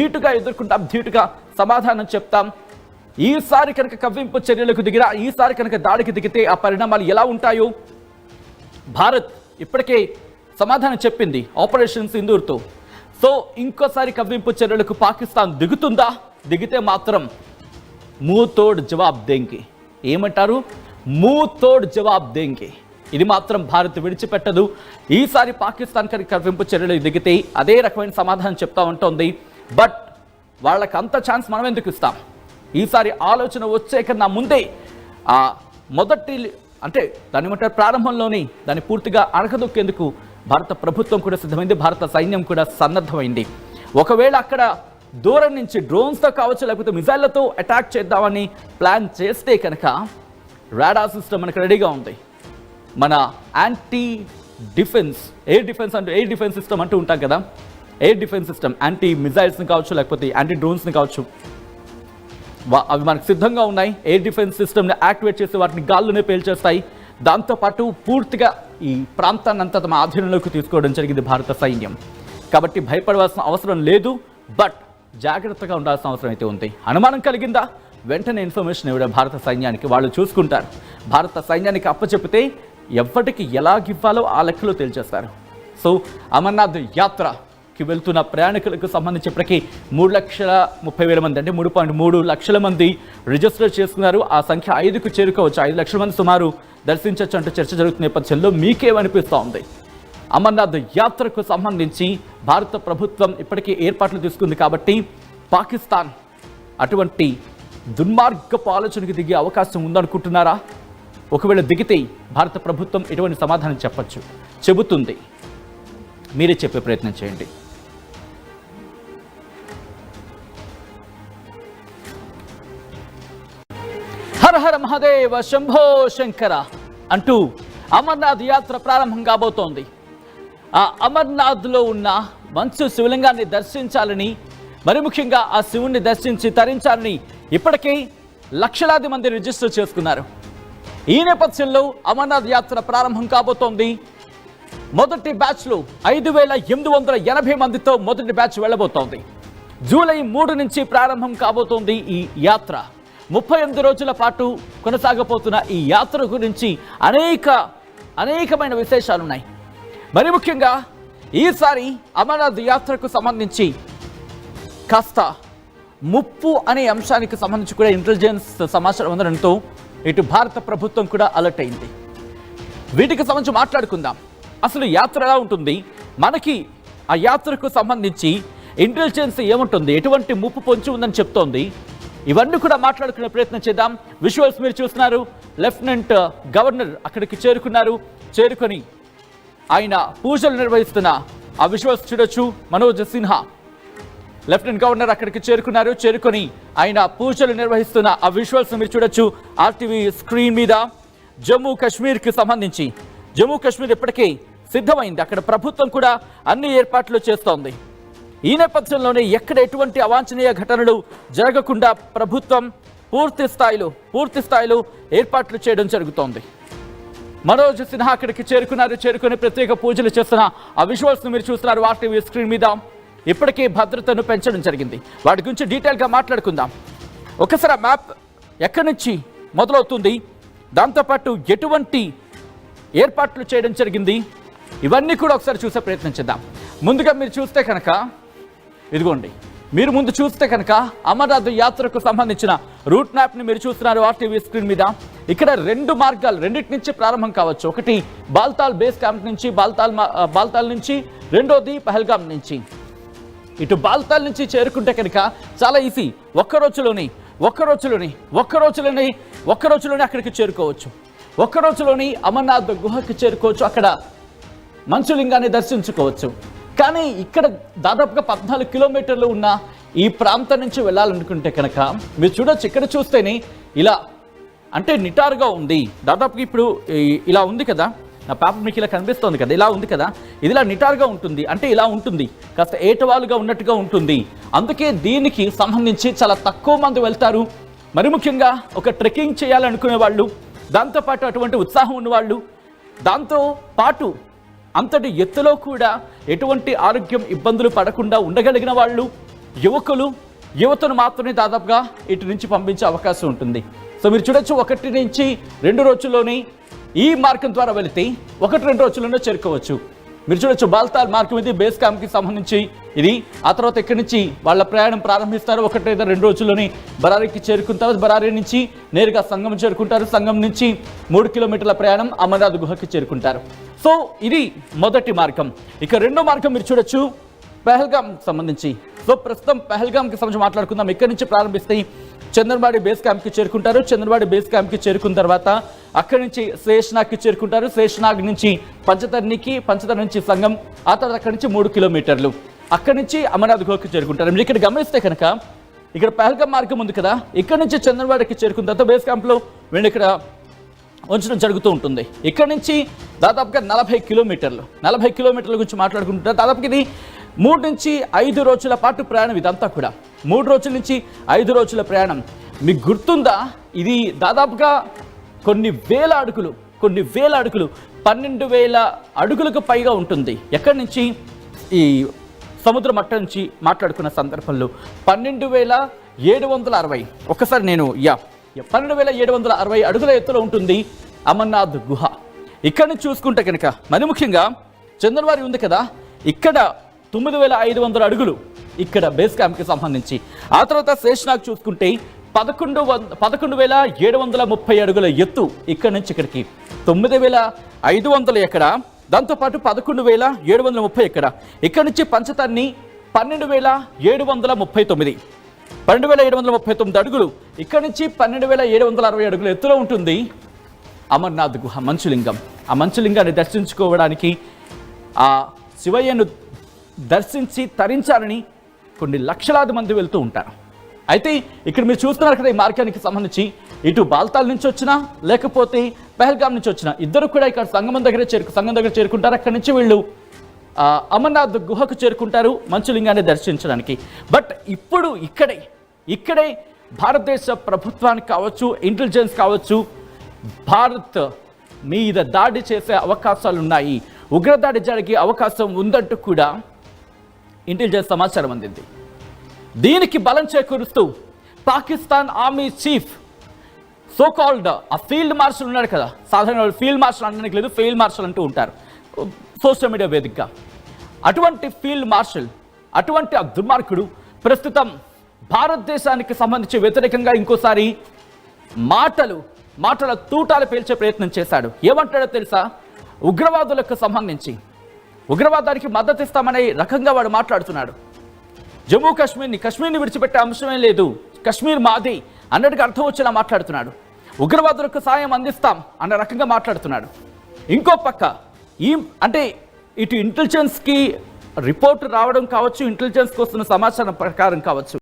ధీటుగా ఎదుర్కొంటాం, ధీటుగా సమాధానం చెప్తాం. ఈసారి కనుక కవ్వింపు చర్యలకు దిగినా, ఈసారి కనుక దాడికి దిగితే ఆ పరిణామాలు ఎలా ఉంటాయో భారత్ ఇప్పటికే సమాధానం చెప్పింది ఆపరేషన్ సింధూర్తో. సో ఇంకోసారి కవ్వింపు చర్యలకు పాకిస్తాన్ దిగుతుందా? దిగితే మాత్రం మూతోడ్ జవాబ్ దేంగే. ఏమంటారు? మూతోడ్ జవాబ్ దేంగే. ఇది మాత్రం భారత్ విడిచిపెట్టదు. ఈసారి పాకిస్తాన్ కనుక కవ్వింపు చర్యలకు దిగితే అదే రకమైన సమాధానం చెప్తా ఉంటుంది. బట్ వాళ్ళకి అంత ఛాన్స్ మనం ఎందుకు ఇస్తాం? ఈసారి ఆలోచన వచ్చే కన్నా ముందే ఆ మొదటి అంటే దాని ఏమంటారు ప్రారంభంలోనే దాన్ని పూర్తిగా అణగదొక్కేందుకు భారత ప్రభుత్వం కూడా సిద్ధమైంది, భారత సైన్యం కూడా సన్నద్ధమైంది. ఒకవేళ అక్కడ దూరం నుంచి డ్రోన్స్తో కావచ్చు, లేకపోతే మిసైళ్లతో అటాక్ చేద్దామని ప్లాన్ చేస్తే కనుక రాడార్ సిస్టమ్ మనకు రెడీగా ఉంది. మన anti defence air defence system అంటూ ఉంటాం కదా, ఎయిర్ డిఫెన్స్ సిస్టమ్ యాంటీ మిసైల్స్ని కావచ్చు, లేకపోతే యాంటీ డ్రోన్స్ని కావచ్చు, అవి మనకు సిద్ధంగా ఉన్నాయి. ఎయిర్ డిఫెన్స్ సిస్టమ్ని యాక్టివేట్ చేసి వాటిని గాల్లోనే పేల్చేస్తాయి. దాంతోపాటు పూర్తిగా ఈ ప్రాంతాన్ని అంతా తమ ఆధీనంలోకి తీసుకోవడం జరిగింది భారత సైన్యం. కాబట్టి భయపడవలసిన అవసరం లేదు, బట్ జాగ్రత్తగా ఉండాల్సిన అవసరం అయితే ఉంది. అనుమానం కలిగిందా? వెంటనే ఇన్ఫర్మేషన్ ఇవ్వడం భారత సైన్యానికి, వాళ్ళు చూసుకుంటారు. భారత సైన్యానికి అప్పచెప్పితే ఎవరికి ఎలాగివ్వాలో ఆ లెక్కలో తేల్చేస్తారు. సో అమర్నాథ్ యాత్రకి వెళ్తున్న ప్రయాణికులకు సంబంధించి ఇప్పటికీ 3,30,000 మంది, అంటే 3.3 లక్షల మంది రిజిస్టర్ చేసుకున్నారు. ఆ సంఖ్య 5కు చేరుకోవచ్చు. 5 లక్షల మంది సుమారు దర్శించవచ్చు అంటూ చర్చ జరుగుతున్న నేపథ్యంలో మీకేమనిపిస్తూ ఉంది? అమర్నాథ్ యాత్రకు సంబంధించి భారత ప్రభుత్వం ఇప్పటికీ ఏర్పాట్లు తీసుకుంది కాబట్టి పాకిస్తాన్ అటువంటి దుర్మార్గపు ఆలోచనకి దిగే అవకాశం ఉందనుకుంటున్నారా? ఒకవేళ దిగితే భారత ప్రభుత్వం ఎటువంటి సమాధానం చెబుతుంది? మీరే చెప్పే ప్రయత్నం చేయండి. హర హర మహాదేవ శంభో శంకర అంటూ అమర్నాథ్ యాత్ర ప్రారంభం కాబోతోంది. ఆ అమర్నాథ్లో ఉన్న మంచు శివలింగాన్ని దర్శించాలని, మరి ముఖ్యంగా ఆ శివుణ్ణి దర్శించి తరించాలని ఇప్పటికే లక్షలాది మంది రిజిస్టర్ చేసుకున్నారు. ఈ నేపథ్యంలో అమర్నాథ్ యాత్ర ప్రారంభం కాబోతోంది. మొదటి బ్యాచ్లో 5,880 మందితో మొదటి బ్యాచ్ వెళ్ళబోతోంది. జూలై 3 నుంచి ప్రారంభం కాబోతోంది ఈ యాత్ర. 38 రోజుల పాటు కొనసాగబోతున్న ఈ యాత్ర గురించి అనేకమైన విశేషాలున్నాయి. మరి ముఖ్యంగా ఈసారి అమర్నాథ్ యాత్రకు సంబంధించి కాస్త ముప్పు అనే అంశానికి సంబంధించి కూడా ఇంటెలిజెన్స్ సమాచారం అందడంతో ఇటు భారత ప్రభుత్వం కూడా అలర్ట్ అయింది. వీటికి సంబంధించి మాట్లాడుకుందాం. అసలు యాత్ర ఎలా ఉంటుంది, మనకి ఆ యాత్రకు సంబంధించి ఇంటెలిజెన్స్ ఏముంటుంది, ఎటువంటి ముప్పు పొంచి ఉందని చెప్తోంది, ఇవన్నీ కూడా మాట్లాడుకునే ప్రయత్నం చేద్దాం. విజువల్స్ మీరు చూస్తున్నారు. లెఫ్టినెంట్ గవర్నర్ అక్కడికి చేరుకొని ఆయన పూజలు నిర్వహిస్తున్న ఆ విజువల్స్ చూడొచ్చు. మనోజ్ సిన్హా లెఫ్టినెంట్ గవర్నర్ అక్కడికి చేరుకొని ఆయన పూజలు నిర్వహిస్తున్న ఆ విజువల్స్ మీరు చూడొచ్చు ఆర్టీవీ స్క్రీన్ మీద. జమ్మూ కాశ్మీర్కి సంబంధించి జమ్మూ కాశ్మీర్ ఇప్పటికే సిద్ధమైంది. అక్కడ ప్రభుత్వం కూడా అన్ని ఏర్పాట్లు చేస్తోంది. ఈ నేపథ్యంలోనే ఎక్కడ ఎటువంటి అవాంఛనీయ ఘటనలు జరగకుండా ప్రభుత్వం పూర్తి స్థాయిలో ఏర్పాట్లు చేయడం జరుగుతోంది. మనోజ్ సిన్హా అక్కడికి చేరుకొని ప్రత్యేక పూజలు చేస్తున్న ఆ విజువల్స్ మీరు చూస్తున్నారు ఆర్టీవీ స్క్రీన్ మీద. ఇప్పటికే భద్రతను పెంచడం జరిగింది. వాటి గురించి డీటెయిల్గా మాట్లాడుకుందాం. ఒకసారి మ్యాప్ ఎక్కడి నుంచి మొదలవుతుంది, దాంతోపాటు ఎటువంటి ఏర్పాట్లు చేయడం జరిగింది, ఇవన్నీ కూడా ఒకసారి చూసే ప్రయత్నం చేద్దాం. ముందుగా మీరు చూస్తే కనుక ఇదిగోండి, మీరు ముందు చూస్తే కనుక అమర్నాథ్ యాత్రకు సంబంధించిన రూట్ మ్యాప్ని మీరు చూస్తున్నారు ఆర్టీవీ స్క్రీన్ మీద. ఇక్కడ 2 మార్గాలు, రెండింటి నుంచి ప్రారంభం కావచ్చు. ఒకటి బాల్తాల్ బేస్ క్యాంప్ నుంచి, బాల్తాల్ నుంచి, రెండోది పహల్గామ్ నుంచి. ఇటు బాల్తాల్ నుంచి చేరుకుంటే కనుక చాలా ఈజీ, ఒక్క రోజులోనే అక్కడికి చేరుకోవచ్చు. ఒక్క రోజులోని అమర్నాథ్ గుహకి చేరుకోవచ్చు. అక్కడ మంచులింగాన్ని దర్శించుకోవచ్చు. కానీ ఇక్కడ దాదాపుగా 14 కిలోమీటర్లు ఉన్న ఈ ప్రాంతం నుంచి వెళ్ళాలనుకుంటే కనుక మీరు చూడొచ్చు, ఇక్కడ చూస్తేనే ఇలా అంటే నిటారుగా ఉంది. దాదాపుగా ఇప్పుడు ఇలా ఉంది కదా, నా పేపర్ మీకు ఇలా కనిపిస్తోంది కదా, ఇలా ఉంది కదా, ఇది ఇలా నిటారుగా ఉంటుంది. అంటే ఇలా ఉంటుంది, కాస్త ఏటవాలుగా ఉన్నట్టుగా ఉంటుంది. అందుకే దీనికి సంబంధించి చాలా తక్కువ మంది వెళ్తారు. మరి ముఖ్యంగా ఒక ట్రెక్కింగ్ చేయాలనుకునే వాళ్ళు, దాంతోపాటు అటువంటి ఉత్సాహం ఉన్నవాళ్ళు, దాంతోపాటు అంతటి ఎత్తులో కూడా ఎటువంటి ఆరోగ్యం ఇబ్బందులు పడకుండా ఉండగలిగిన వాళ్ళు, యువతను మాత్రమే దాదాపుగా ఇటు నుంచి పంపించే అవకాశం ఉంటుంది. సో మీరు చూడొచ్చు 1 నుంచి 2 రోజుల్లోనే ఈ మార్గం ద్వారా వెళితే 1-2 రోజుల్లోనే చేరుకోవచ్చు. మీరు చూడొచ్చు బాల్తాల్ మార్గం ఇది బేస్ క్యాంప్కి సంబంధించి ఇది. ఆ తర్వాత ఇక్కడి నుంచి వాళ్ళ ప్రయాణం ప్రారంభిస్తారు. 1-2 రోజుల్లోనే బరారీకి చేరుకున్న తర్వాత బరారీ నుంచి నేరుగా సంగం చేరుకుంటారు. సంగం నుంచి 3 కిలోమీటర్ల ప్రయాణం అమర్నాథ్ గుహకి చేరుకుంటారు. సో ఇది మొదటి మార్గం. ఇక రెండో మార్గం మీరు చూడొచ్చు పహల్గామ్ సంబంధించి. సో ప్రస్తుతం పహల్గామ్కి సంబంధించి మాట్లాడుకుందాం. ఇక్కడి నుంచి ప్రారంభిస్తే చందన్వాడి బేస్ క్యాంప్కి చేరుకుంటారు. చందన్వాడి బేస్ క్యాంప్కి చేరుకున్న తర్వాత అక్కడి నుంచి శేషనాగ్కి చేరుకుంటారు. శేషనాగ్ నుంచి పంచతర్ణి నుంచి సంగం, ఆ తర్వాత అక్కడి నుంచి 3 కిలోమీటర్లు, అక్కడి నుంచి అమర్నాథ్ గుహకి చేరుకుంటారు. మీరు ఇక్కడ గమనిస్తే కనుక ఇక్కడ పహల్గామ్ మార్గం ఉంది కదా, ఇక్కడ నుంచి చందన్వాడికి చేరుకున్న తర్వాత బేస్ క్యాంప్లో వీళ్ళు ఇక్కడ ఉంచడం జరుగుతూ ఉంటుంది. ఇక్కడ నుంచి దాదాపుగా 40 కిలోమీటర్ల గురించి మాట్లాడుకుంటారు. దాదాపుగా ఇది 3 నుంచి 5 రోజుల పాటు ప్రయాణం. ఇదంతా కూడా 3 రోజుల నుంచి 5 రోజుల ప్రయాణం. మీకు గుర్తుందా, ఇది దాదాపుగా కొన్ని వేల అడుగులు 12,000 అడుగులకు పైగా ఉంటుంది. ఎక్కడి నుంచి? ఈ సముద్ర మట్టం నుంచి మాట్లాడుకున్న సందర్భంలో 12,760. ఒక్కసారి నేను 12,760 అడుగుల ఎత్తులో ఉంటుంది అమర్నాథ్ గుహ. ఇక్కడ నుంచి చూసుకుంటే కనుక మరి ముఖ్యంగా చందన్వాడి ఉంది కదా, ఇక్కడ 9,500 అడుగులు ఇక్కడ బేస్ క్యాంప్కి సంబంధించి. ఆ తర్వాత శేషనాగ్ చూసుకుంటే 11,730 అడుగుల ఎత్తు. ఇక్కడ నుంచి ఇక్కడికి 9,500 ఎక్కడ, దాంతోపాటు 11,730 ఎక్కడ. ఇక్కడ నుంచి పంచతర్ణి 12,739 అడుగులు. ఇక్కడ నుంచి 12,760 అడుగుల ఎత్తులో ఉంటుంది అమర్నాథ్ గుహ, మంచులింగం. ఆ మంచులింగాన్ని దర్శించుకోవడానికి, ఆ శివయ్యను దర్శించి తరించాలని కొన్ని లక్షలాది మంది వెళ్తూ ఉంటారు. అయితే ఇక్కడ మీరు చూస్తున్నారు కదా, ఈ మార్గానికి సంబంధించి ఇటు బాల్తాల్ నుంచి వచ్చినా లేకపోతే పహల్గామ్ నుంచి వచ్చినా ఇద్దరు కూడా ఇక్కడ సంగం దగ్గర చేరుకుంటారు. అక్కడి నుంచి వీళ్ళు అమర్నాథ్ గుహకు చేరుకుంటారు మంచులింగాన్ని దర్శించడానికి. బట్ ఇప్పుడు ఇక్కడే భారతదేశ ప్రభుత్వానికి కావచ్చు, ఇంటెలిజెన్స్ కావచ్చు, భారత్ మీద దాడి చేసే అవకాశాలు ఉన్నాయి, ఉగ్రదాడి జరిగే అవకాశం ఉందంటూ కూడా ఇంటెలిజెన్స్ సమాచారం అందింది. దీనికి బలం చేకూరుస్తూ పాకిస్తాన్ ఆర్మీ చీఫ్ సోకాల్డ్ ఆ ఫీల్డ్ మార్షల్ ఉన్నాడు కదా, సాధారణ ఫీల్డ్ మార్షల్ అనడానికి లేదు, ఫీల్డ్ మార్షల్ అంటూ ఉంటారు సోషల్ మీడియా వేదికగా. అటువంటి ఫీల్డ్ మార్షల్, అటువంటి ఆ దుర్మార్గుడు ప్రస్తుతం భారతదేశానికి సంబంధించి వ్యతిరేకంగా ఇంకోసారి మాటల తూటాలు పేల్చే ప్రయత్నం చేశాడు. ఏమంటాడో తెలుసా? ఉగ్రవాదులకు సంబంధించి ఉగ్రవాదానికి మద్దతు ఇస్తామనే రకంగా వాడు మాట్లాడుతున్నాడు. జమ్మూ కాశ్మీర్ని విడిచిపెట్టే అంశమే లేదు, కశ్మీర్ మాది అన్నట్టుగా అర్థం వచ్చేలా మాట్లాడుతున్నాడు. ఉగ్రవాదులకు సాయం అందిస్తాం అన్న రకంగా మాట్లాడుతున్నాడు. ఇంకో పక్క అంటే ఇటు ఇంటెలిజెన్స్కి రిపోర్ట్ రావడం కావచ్చు, ఇంటెలిజెన్స్కి వస్తున్న సమాచారం ప్రకారం కావచ్చు,